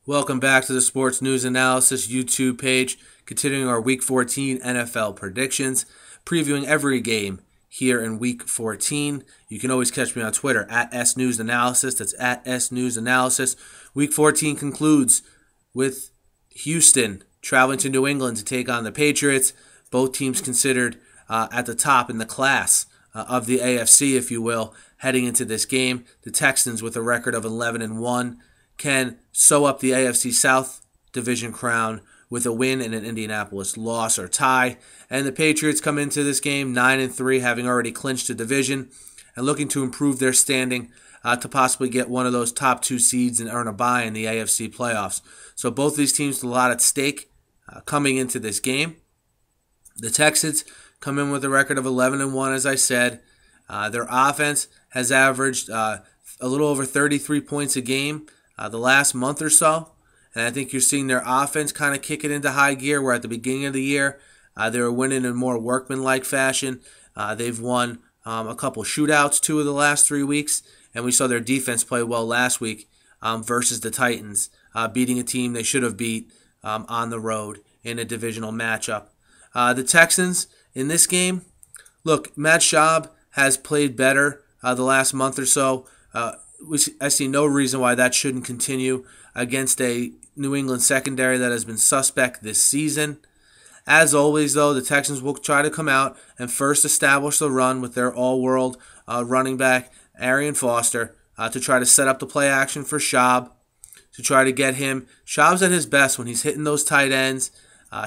Welcome back to the Sports News Analysis YouTube page, continuing our Week 14 NFL predictions, previewing every game here in Week 14. You can always catch me on Twitter at SNewsAnalysis. That's at SNewsAnalysis. Week 14 concludes with Houston traveling to New England to take on the Patriots. Both teams considered at the top in the class of the AFC, if you will, heading into this game. The Texans, with a record of 11-1, can sew up the AFC South division crown with a win and an Indianapolis loss or tie. And the Patriots come into this game 9-3, having already clinched the division and looking to improve their standing to possibly get one of those top two seeds and earn a bye in the AFC playoffs. So both these teams with a lot at stake coming into this game. The Texans come in with a record of 11-1, as I said. Their offense has averaged a little over 33 points a game the last month or so. And I think you're seeing their offense kind of kick it into high gear, where at the beginning of the year, they were winning in more workmanlike fashion. They've won a couple shootouts 2 of the last 3 weeks, and we saw their defense play well last week versus the Titans, beating a team they should have beat on the road in a divisional matchup. The Texans, in this game, look, Matt Schaub has played better the last month or so. I see no reason why that shouldn't continue against a New England secondary that has been suspect this season. As always, though, the Texans will try to come out and first establish the run with their all-world running back, Arian Foster, to try to set up the play action for Schaub, to try to get him. Schaub's at his best when he's hitting those tight ends.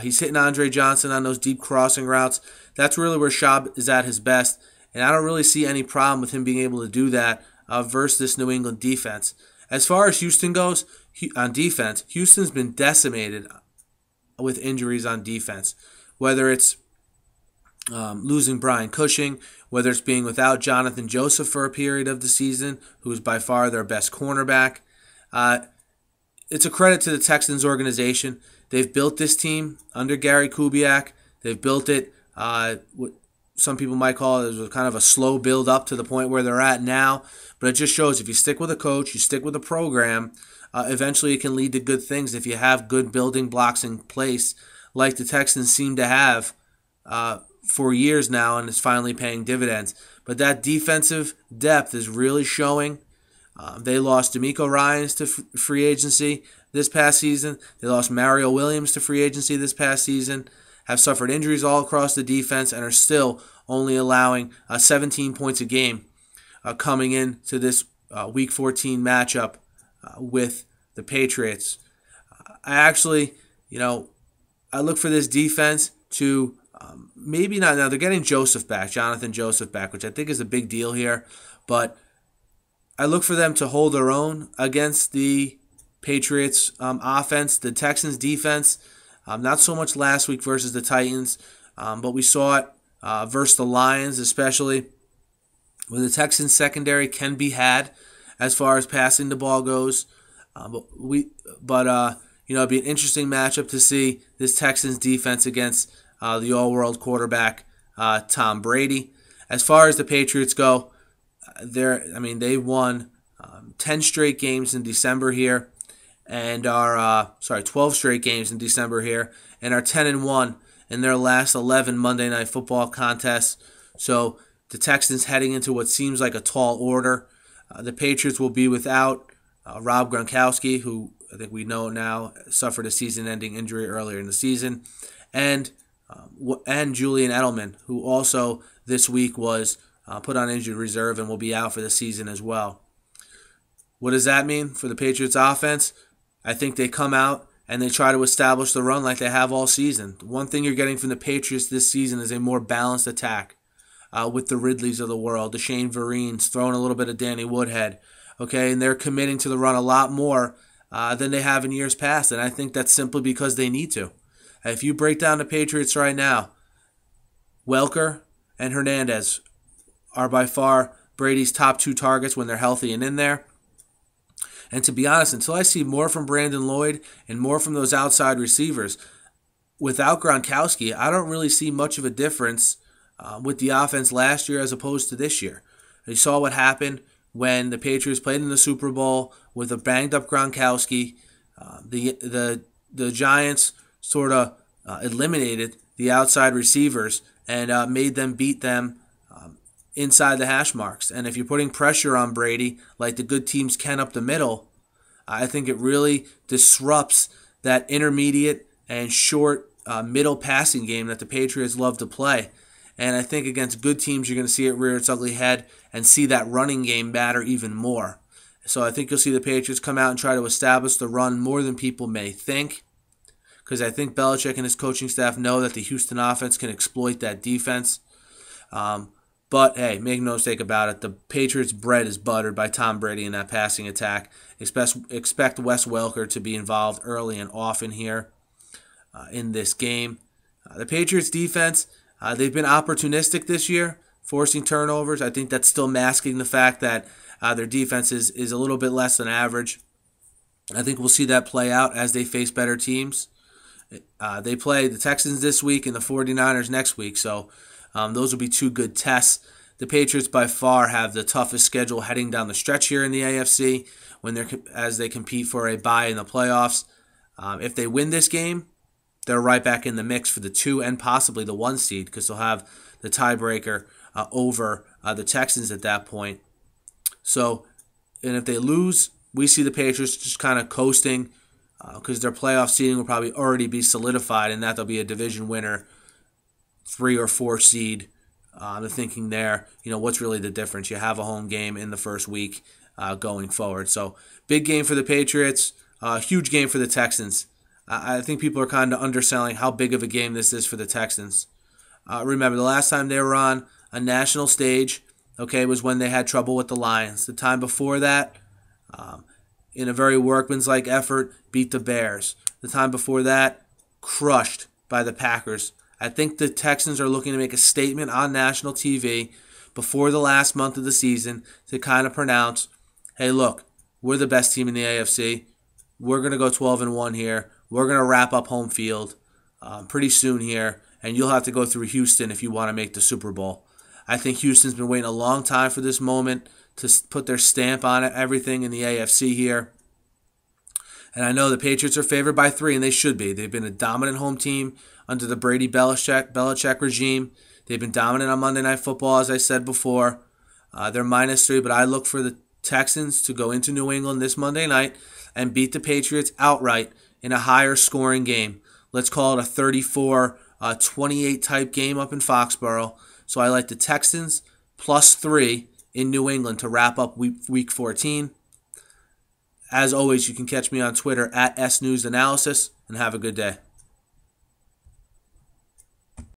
He's hitting Andre Johnson on those deep crossing routes. That's really where Schaub is at his best, and I don't really see any problem with him being able to do that versus this New England defense. As far as Houston goes, on defense, Houston's been decimated with injuries on defense, whether it's losing Brian Cushing, whether it's being without Jonathan Joseph for a period of the season, who is by far their best cornerback. It's a credit to the Texans organization. They've built this team under Gary Kubiak. They've built it, what some people might call it, as kind of a slow build up to the point where they're at now. But it just shows if you stick with a coach, you stick with a program, eventually it can lead to good things if you have good building blocks in place, like the Texans seem to have for years now, and it's finally paying dividends. But that defensive depth is really showing. They lost D'Amico Ryans to free agency this past season. They lost Mario Williams to free agency this past season. Have suffered injuries all across the defense and are still only allowing 17 points a game coming into this Week 14 matchup with the Patriots. I actually, I look for this defense to maybe not. Now, they're getting Jonathan Joseph back, which I think is a big deal here. But I look for them to hold their own against the Patriots offense. The Texans defense, not so much last week versus the Titans, but we saw it versus the Lions, especially where the Texans secondary can be had as far as passing the ball goes. It'd be an interesting matchup to see this Texans defense against the all-world quarterback Tom Brady. As far as the Patriots go, they won 10 straight games in December here, and are 12 straight games in December here, and are 10-1 in their last 11 Monday Night Football contests. So the Texans heading into what seems like a tall order. The Patriots will be without Rob Gronkowski, who I think we know now suffered a season-ending injury earlier in the season, and Julian Edelman, who also this week was put on injured reserve and will be out for the season as well. What does that mean for the Patriots offense? I think they come out and they try to establish the run like they have all season. One thing you're getting from the Patriots this season is a more balanced attack with the Ridleys of the world, the Shane Vereen's, throwing a little bit of Danny Woodhead. Okay, and they're committing to the run a lot more than they have in years past, and I think that's simply because they need to. If you break down the Patriots right now, Welker and Hernandez are by far Brady's top 2 targets when they're healthy and in there. And to be honest, until I see more from Brandon Lloyd and more from those outside receivers, without Gronkowski, I don't really see much of a difference with the offense last year as opposed to this year. You saw what happened when the Patriots played in the Super Bowl with a banged-up Gronkowski. the Giants sort of eliminated the outside receivers and made them beat them inside the hash marks. And if you're putting pressure on Brady, like the good teams can up the middle, I think it really disrupts that intermediate and short middle passing game that the Patriots love to play. And I think against good teams, you're going to see it rear its ugly head and see that running game matter even more. So I think you'll see the Patriots come out and try to establish the run more than people may think, because I think Belichick and his coaching staff know that the Houston offense can exploit that defense. But, hey, make no mistake about it, the Patriots' bread is buttered by Tom Brady in that passing attack. Expect Wes Welker to be involved early and often here in this game. The Patriots' defense, they've been opportunistic this year, forcing turnovers. I think that's still masking the fact that their defense is a little bit less than average. I think we'll see that play out as they face better teams. They play the Texans this week and the 49ers next week, so those will be two good tests. The Patriots by far have the toughest schedule heading down the stretch here in the AFC as they compete for a bye in the playoffs. If they win this game, they're right back in the mix for the 2 and possibly the 1 seed, because they'll have the tiebreaker over the Texans at that point. So, and if they lose, we see the Patriots just kind of coasting because their playoff seeding will probably already be solidified, and that they'll be a division winner, 3 or 4 seed. I'm thinking there, what's really the difference? You have a home game in the first week going forward. So, big game for the Patriots, huge game for the Texans. I think people are kind of underselling how big of a game this is for the Texans. Remember, the last time they were on a national stage, was when they had trouble with the Lions. The time before that, in a very workmanlike effort, beat the Bears. The time before that, crushed by the Packers. I think the Texans are looking to make a statement on national TV before the last month of the season to kind of pronounce, hey, look, we're the best team in the AFC. We're going to go 12-1 here. We're going to wrap up home field pretty soon here, and you'll have to go through Houston if you want to make the Super Bowl. I think Houston's been waiting a long time for this moment to put their stamp on everything in the AFC here. And I know the Patriots are favored by 3, and they should be. They've been a dominant home team under the Brady-Belichick regime. They've been dominant on Monday Night Football, as I said before. They're -3, but I look for the Texans to go into New England this Monday night and beat the Patriots outright in a higher scoring game. Let's call it a 34-28 type game up in Foxborough. So I like the Texans +3 in New England to wrap up week 14. As always, you can catch me on Twitter at SNewsAnalysis, and have a good day.